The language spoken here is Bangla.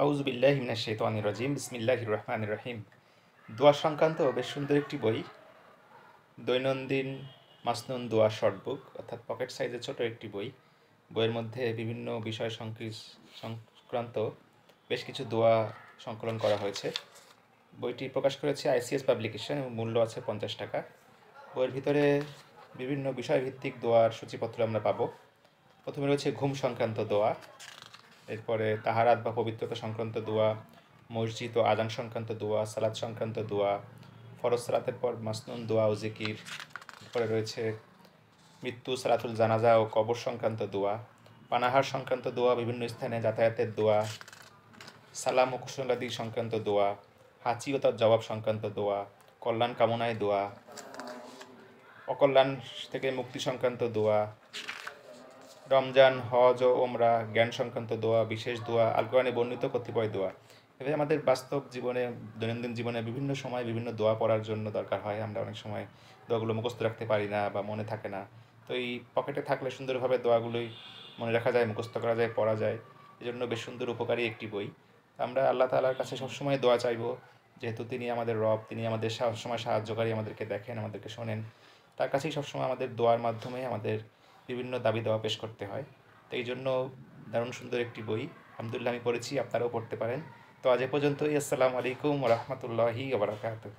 আউযু বিল্লাহি মিনাশ শাইতানির রাজিম বিসমিল্লাহির রহমানির রহিম। দোয়া সংক্রান্ত বেশ সুন্দর একটি বই, দৈনন্দিন মাসনুন দোয়া শর্ট বুক, অর্থাৎ পকেট সাইজের ছোট একটি বই। বইয়ের মধ্যে বিভিন্ন বিষয় সংক্রান্ত বেশ কিছু দোয়া সংকলন করা হয়েছে। বইটি প্রকাশ করেছে আইসিএস পাবলিকেশন এবং মূল্য আছে 50 টাকা। বইয়ের ভিতরে বিভিন্ন বিষয়ভিত্তিক দোয়ার সূচিপত্র আমরা পাবো। প্রথমে রয়েছে ঘুম সংক্রান্ত দোয়া, এরপরে তাহারাত বা পবিত্রতা সংক্রান্ত দোয়া, মসজিদ ও আজান সংক্রান্ত দোয়া, সালাত সংক্রান্ত দোয়া, ফরজ সালাতের পর মাসনুন দোয়া ও জিকির। এরপরে রয়েছে মৃত্যু, সালাতুল জানাজা ও কবর সংক্রান্ত দোয়া, পানাহার সংক্রান্ত দোয়া, বিভিন্ন স্থানে যাতায়াতের দোয়া, সালাম ও কুশলাদি সংক্রান্ত দোয়া, হাঁচি ও তার জবাব সংক্রান্ত দোয়া, কল্যাণ কামনায় দোয়া, অকল্যাণ থেকে মুক্তি সংক্রান্ত দোয়া, রমজান, হজ ও ওমরা, জ্ঞান সংক্রান্ত দোয়া, বিশেষ দোয়া, আল কোরআনে বর্ণিত কতিপয় দোয়া। এভাবে আমাদের বাস্তব জীবনে, দৈনন্দিন জীবনে বিভিন্ন সময় বিভিন্ন দোয়া পড়ার জন্য দরকার হয়। আমরা অনেক সময় দোয়াগুলো মুখস্থ রাখতে পারি না বা মনে থাকে না। তো এই পকেটে থাকলে সুন্দরভাবে দোয়াগুলোই মনে রাখা যায়, মুখস্থ করা যায়, পড়া যায়। এই জন্য বেশ সুন্দর উপকারী একটি বই। আমরা আল্লাহ তাআলার কাছে সবসময় দোয়া চাইবো, যেহেতু তিনি আমাদের রব, তিনি আমাদের সবসময় সাহায্যকারী, আমাদেরকে দেখেন, আমাদেরকে শোনেন। তার কাছেই সবসময় আমাদের দোয়ার মাধ্যমে আমাদের বিভিন্ন দাবি দেওয়া পেশ করতে হয়। তো এই জন্য দারুণ সুন্দর একটি বই, আলহামদুলিল্লাহ আমি পড়েছি, আপনারাও পড়তে পারেন। তো আজ এ পর্যন্তই। আসসালামু আলাইকুম ওয়া রাহমাতুল্লাহি ওয়া বারাকাতুহু।